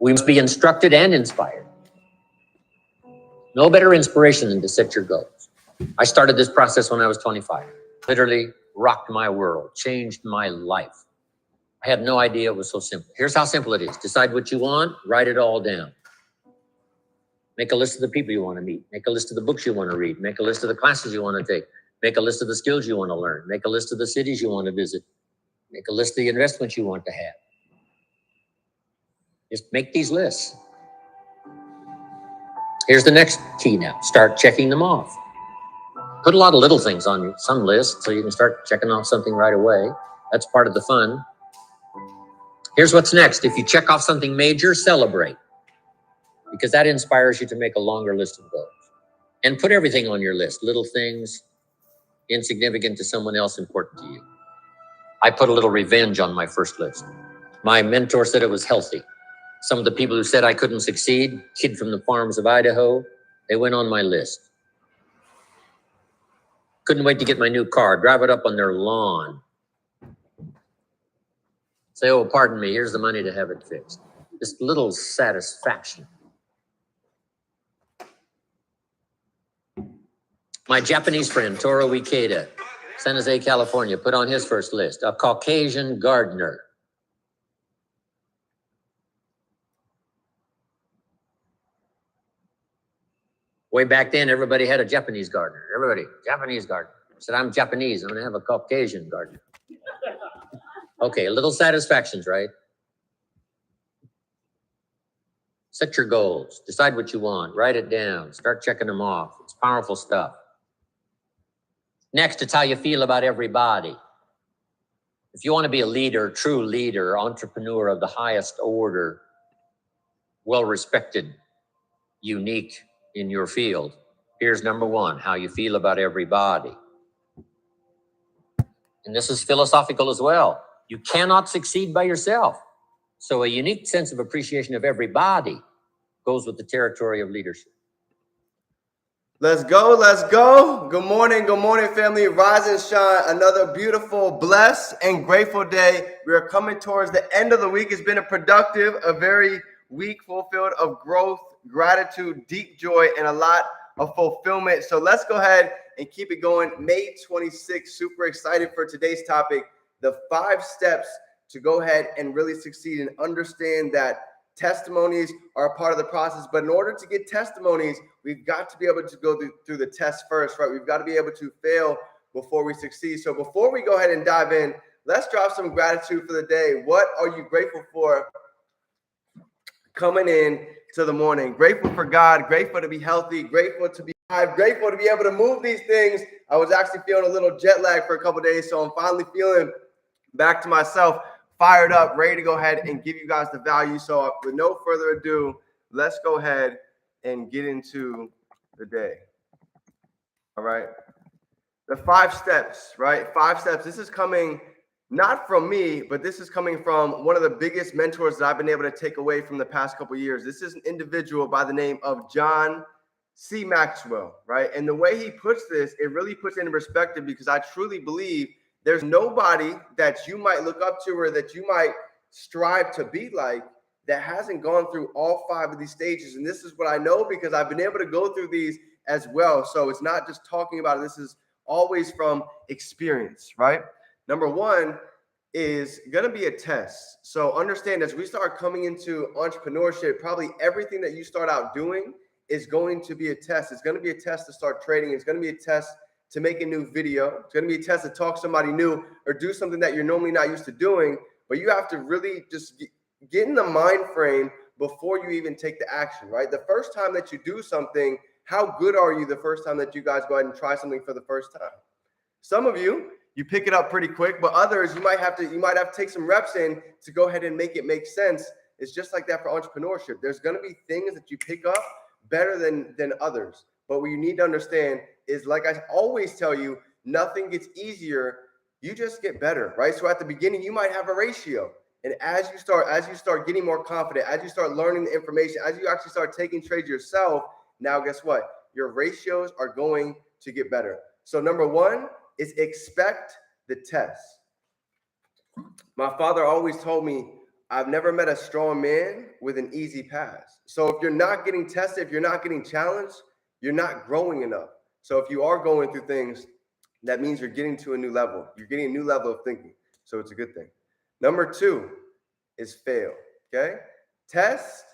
We must be instructed and inspired. No better inspiration than to set your goals. I started this process when I was 25. Literally rocked my world, changed my life. I had no idea it was so simple. Here's how simple it is. Decide what you want, write it all down. Make a list of the people you want to meet. Make a list of the books you want to read. Make a list of the classes you want to take. Make a list of the skills you want to learn. Make a list of the cities you want to visit. Make a list of the investments you want to have. Just make these lists. Here's the next key now. Start checking them off. Put a lot of little things on some lists so you can start checking off something right away. That's part of the fun. Here's what's next. If you check off something major, celebrate, because that inspires you to make a longer list of goals. And put everything on your list, little things, insignificant to someone else, important to you. I put a little revenge on my first list. My mentor said it was healthy. Some of the people who said I couldn't succeed, kid from the farms of Idaho, they went on my list. Couldn't wait to get my new car, drive it up on their lawn. Say, oh, pardon me, here's the money to have it fixed. Just little satisfaction. My Japanese friend, Toro Ikeda, San Jose, California, put on his first list, a Caucasian gardener. Way back then, everybody had a Japanese gardener. Everybody, Japanese gardener. I said, I'm Japanese, I'm gonna have a Caucasian gardener. Okay, little satisfactions, right? Set your goals, decide what you want, write it down, start checking them off. It's powerful stuff. Next, it's how you feel about everybody. If you want to be a leader, true leader, entrepreneur of the highest order, well-respected, unique in your field, here's number one, how you feel about everybody. And this is philosophical as well. You cannot succeed by yourself. So a unique sense of appreciation of everybody goes with the territory of leadership. Let's go, let's go. Good morning, family. Rise and shine. Another beautiful, blessed, and grateful day. We are coming towards the end of the week. It's been a very week fulfilled of growth, gratitude, deep joy, and a lot of fulfillment. So let's go ahead and keep it going. May 26th, super excited for today's topic, the 5 steps to go ahead and really succeed and understand that testimonies are a part of the process. But in order to get testimonies, we've got to be able to go through the test first, right? We've got to be able to fail before we succeed. So before we go ahead and dive in, let's drop some gratitude for the day. What are you grateful for coming in to the morning? Grateful for God, grateful to be healthy, grateful to be alive, grateful to be able to move these things. I was actually feeling a little jet lag for a couple of days, so I'm finally feeling back to myself, fired up, ready to go ahead and give you guys the value. So with no further ado, let's go ahead and get into the day. All right. The 5 steps, right? 5 steps. This is coming not from me, but this is coming from one of the biggest mentors that I've been able to take away from the past couple of years. This is an individual by the name of John C. Maxwell, right? And the way he puts this, it really puts it in perspective, because I truly believe there's nobody that you might look up to or that you might strive to be like that hasn't gone through all 5 of these stages. And this is what I know because I've been able to go through these as well. So it's not just talking about it. This is always from experience, right? Number 1 is going to be a test. So understand, as we start coming into entrepreneurship, probably everything that you start out doing is going to be a test. It's going to be a test to start trading. It's going to be a test to make a new video. It's going to be a test to talk to somebody new or do something that you're normally not used to doing. But you have to really just get in the mind frame before you even take the action, right? The first time that you do something, how good are you the first time that you guys go ahead and try something for the first time? Some of you pick it up pretty quick, but others, you might have to take some reps in to go ahead and make it make sense. It's just like that for entrepreneurship. There's going to be things that you pick up better than others. But what you need to understand is, like I always tell you, nothing gets easier. You just get better, right? So at the beginning, you might have a ratio. And as you start getting more confident, as you start learning the information, as you actually start taking trades yourself, now guess what? Your ratios are going to get better. So number 1 is expect the test. My father always told me, I've never met a strong man with an easy pass. So if you're not getting tested, if you're not getting challenged, you're not growing enough. So if you are going through things, that means you're getting to a new level. You're getting a new level of thinking. So it's a good thing. Number 2 is fail. Okay? Test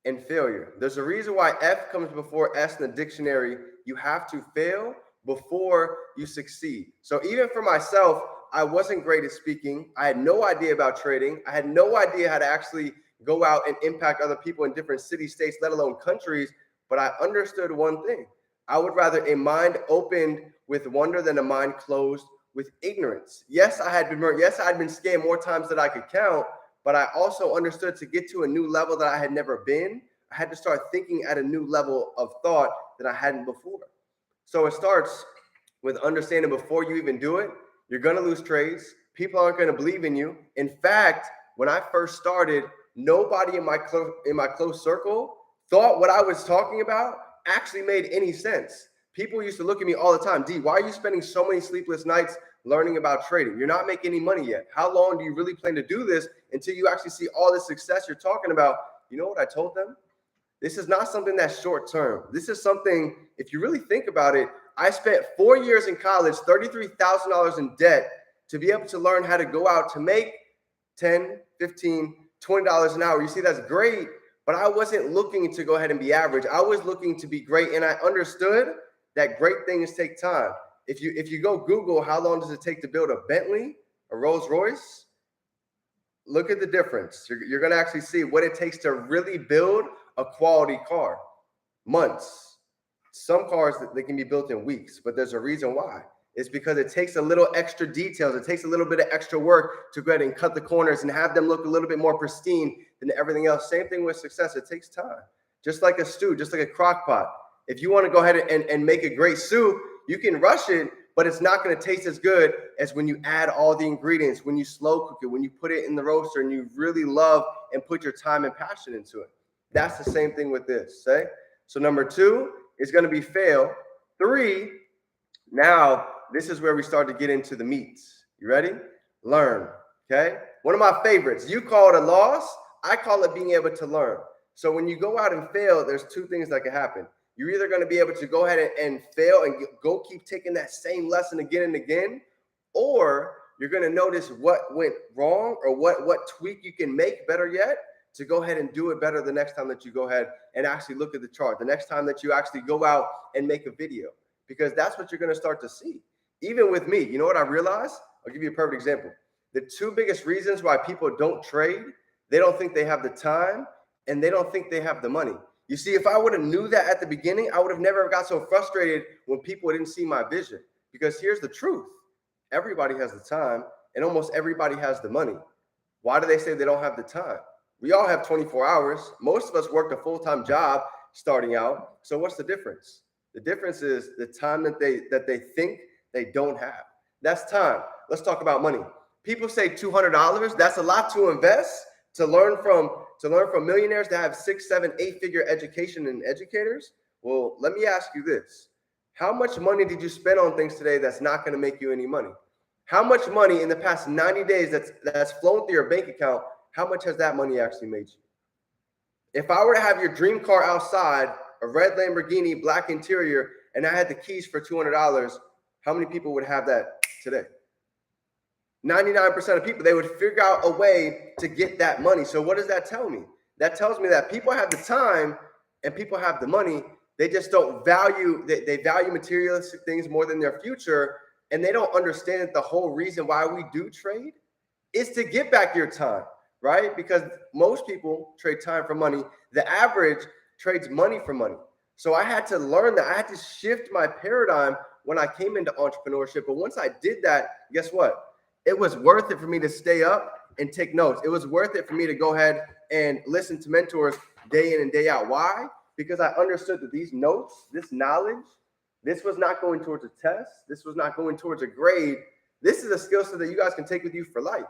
and failure. There's a reason why F comes before S in the dictionary. You have to fail before you succeed. So even for myself, I wasn't great at speaking. I had no idea about trading. I had no idea how to actually go out and impact other people in different cities, states, let alone countries. But I understood one thing. I would rather a mind opened with wonder than a mind closed with ignorance. Yes, I had been burned. Yes, I had been scammed more times than I could count. But I also understood to get to a new level that I had never been, I had to start thinking at a new level of thought that I hadn't before. So it starts with understanding before you even do it, you're going to lose trades. People aren't going to believe in you. In fact, when I first started, nobody in my close circle thought what I was talking about actually made any sense. People used to look at me all the time. D, why are you spending so many sleepless nights learning about trading? You're not making any money yet. How long do you really plan to do this until you actually see all the success you're talking about? You know what I told them? This is not something that's short term. This is something, if you really think about it, I spent 4 years in college, $33,000 in debt to be able to learn how to go out to make $10, $15, $20 an hour. You see, that's great, but I wasn't looking to go ahead and be average. I was looking to be great, and I understood that great things take time. If you go Google, how long does it take to build a Bentley, a Rolls Royce? Look at the difference. You're going to actually see what it takes to really build a quality car. Months. Some cars, they can be built in weeks, but there's a reason why. It's because it takes a little extra details. It takes a little bit of extra work to go ahead and cut the corners and have them look a little bit more pristine than everything else. Same thing with success. It takes time. Just like a stew, just like a crock pot. If you want to go ahead and make a great soup, you can rush it, but it's not going to taste as good as when you add all the ingredients, when you slow cook it, when you put it in the roaster and you really love and put your time and passion into it. That's the same thing with this, okay? So number 2 is going to be fail. 3, now this is where we start to get into the meats. You ready? Learn, okay? One of my favorites. You call it a loss. I call it being able to learn. So when you go out and fail, there's 2 things that can happen. You're either going to be able to go ahead and fail and go keep taking that same lesson again and again, or you're going to notice what went wrong or what tweak you can make better yet to go ahead and do it better the next time that you go ahead and actually look at the chart, the next time that you actually go out and make a video, because that's what you're going to start to see. Even with me, you know what I realized? I'll give you a perfect example. The 2 biggest reasons why people don't trade, they don't think they have the time and they don't think they have the money. You see, if I would have knew that at the beginning, I would have never got so frustrated when people didn't see my vision. Because here's the truth. Everybody has the time and almost everybody has the money. Why do they say they don't have the time? We all have 24 hours. Most of us worked a full-time job starting out. So what's the difference? The difference is the time that they think they don't have. That's time. Let's talk about money. People say $200. That's a lot to invest to learn from millionaires that have 6, 7, 8-figure education and educators. Well, let me ask you this. How much money did you spend on things today that's not going to make you any money? How much money in the past 90 days that's flown through your bank account, how much has that money actually made you? If I were to have your dream car outside, a red Lamborghini, black interior, and I had the keys for $200, how many people would have that today? 99% of people, they would figure out a way to get that money. So what does that tell me? That tells me that people have the time and people have the money. They just don't value, they value materialistic things more than their future. And they don't understand that the whole reason why we do trade is to get back your time, right? Because most people trade time for money. The average trades money for money. So I had to learn that. I had to shift my paradigm when I came into entrepreneurship. But once I did that, guess what? It was worth it for me to stay up and take notes. It was worth it for me to go ahead and listen to mentors day in and day out. Why? Because I understood that these notes, this knowledge, this was not going towards a test. This was not going towards a grade. This is a skill set that you guys can take with you for life.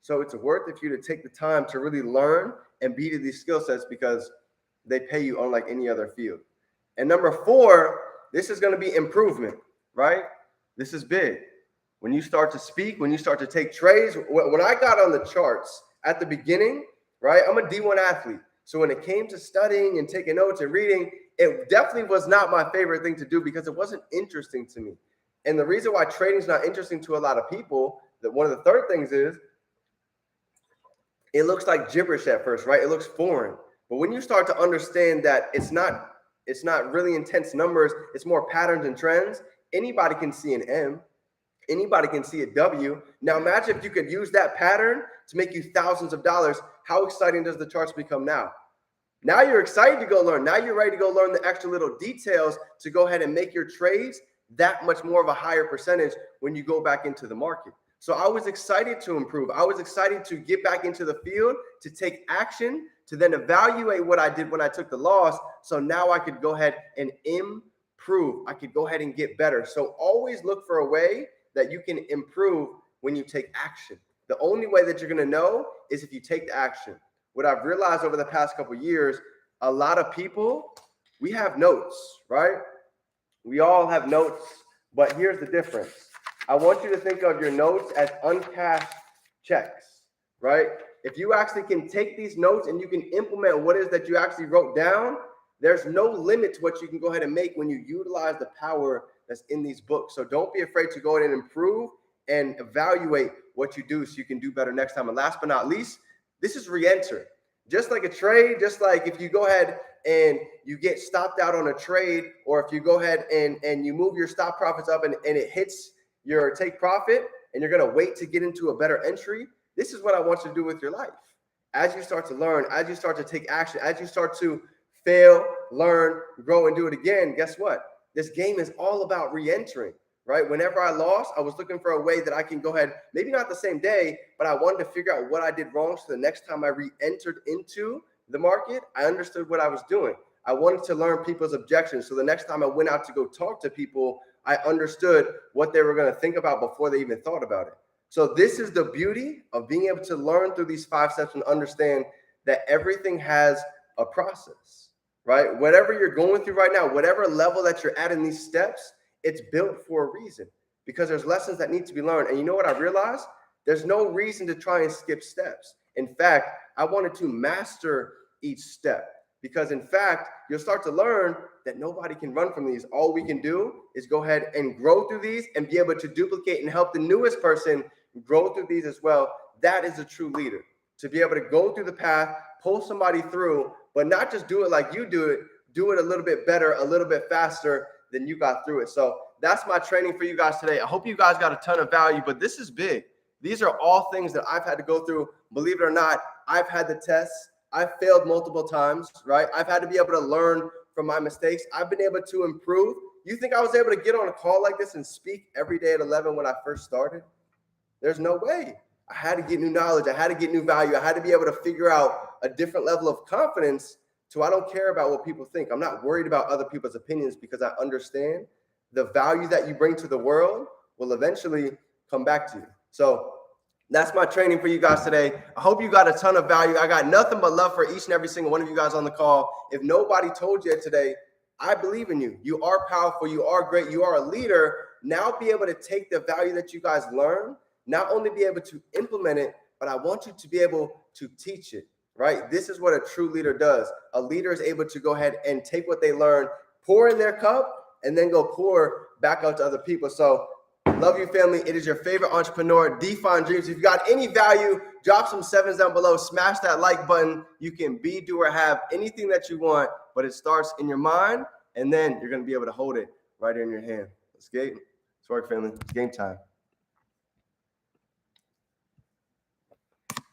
So it's worth it for you to take the time to really learn and be to these skill sets because they pay you unlike any other field. And number 4, this is going to be improvement, right? This is big. When you start to speak, when you start to take trades, when I got on the charts at the beginning, right? I'm a D1 athlete. So when it came to studying and taking notes and reading, it definitely was not my favorite thing to do because it wasn't interesting to me. And the reason why trading is not interesting to a lot of people, that one of the third things is, it looks like gibberish at first, right? It looks foreign. But when you start to understand that it's not really intense numbers, it's more patterns and trends, anybody can see an M. Anybody can see a W. Now imagine if you could use that pattern to make you thousands of dollars. How exciting does the charts become now? Now you're excited to go learn. Now you're ready to go learn the extra little details to go ahead and make your trades that much more of a higher percentage when you go back into the market. So I was excited to improve. I was excited to get back into the field, to take action, to then evaluate what I did when I took the loss. So now I could go ahead and improve. I could go ahead and get better. So always look for a way that you can improve when you take action. The only way that you're going to know is if you take the action. What I've realized over the past couple of years, a lot of people, we have notes, right? We all have notes, but here's the difference. I want you to think of your notes as uncashed checks, right? If you actually can take these notes and you can implement what it is that you actually wrote down, there's no limit to what you can go ahead and make when you utilize the power that's in these books. So don't be afraid to go ahead and improve and evaluate what you do so you can do better next time. And last but not least, this is re-enter. Just like a trade, just like if you go ahead and you get stopped out on a trade, or if you go ahead and you move your stop profits up and it hits your take profit and you're going to wait to get into a better entry, this is what I want you to do with your life. As you start to learn, as you start to take action, as you start to fail, learn, grow, and do it again, guess what? This game is all about re-entering, right? Whenever I lost, I was looking for a way that I can go ahead, maybe not the same day, but I wanted to figure out what I did wrong. So the next time I re-entered into the market, I understood what I was doing. I wanted to learn people's objections. So the next time I went out to go talk to people, I understood what they were going to think about before they even thought about it. So this is the beauty of being able to learn through these 5 steps and understand that everything has a process, right? Whatever you're going through right now, whatever level that you're at in these steps, it's built for a reason because there's lessons that need to be learned. And you know what I realized? There's no reason to try and skip steps. In fact, I wanted to master each step because in fact, you'll start to learn that nobody can run from these. All we can do is go ahead and grow through these and be able to duplicate and help the newest person grow through these as well. That is a true leader, to be able to go through the path, pull somebody through, but not just do it like you do it a little bit better, a little bit faster than you got through it. So that's my training for you guys today. I hope you guys got a ton of value, but this is big. These are all things that I've had to go through. Believe it or not, I've had the tests. I've failed multiple times, right? I've had to be able to learn from my mistakes. I've been able to improve. You think I was able to get on a call like this and speak every day at 11 when I first started? There's no way. I had to get new knowledge. I had to get new value. I had to be able to figure out a different level of confidence. So I don't care about what people think. I'm not worried about other people's opinions because I understand the value that you bring to the world will eventually come back to you. So that's my training for you guys today. I hope you got a ton of value. I got nothing but love for each and every single one of you guys on the call. If nobody told you today, I believe in you. You are powerful. You are great. You are a leader. Now be able to take the value that you guys learn, not only be able to implement it, but I want you to be able to teach it, right? This is what a true leader does. A leader is able to go ahead and take what they learn, pour in their cup, and then go pour back out to other people. So love you, family. It is your favorite entrepreneur, Define Dreams. If you got any value, drop some 7s down below. Smash that like button. You can be, do, or have anything that you want, but it starts in your mind, and then you're going to be able to hold it right in your hand. Let's work, family. It's game time.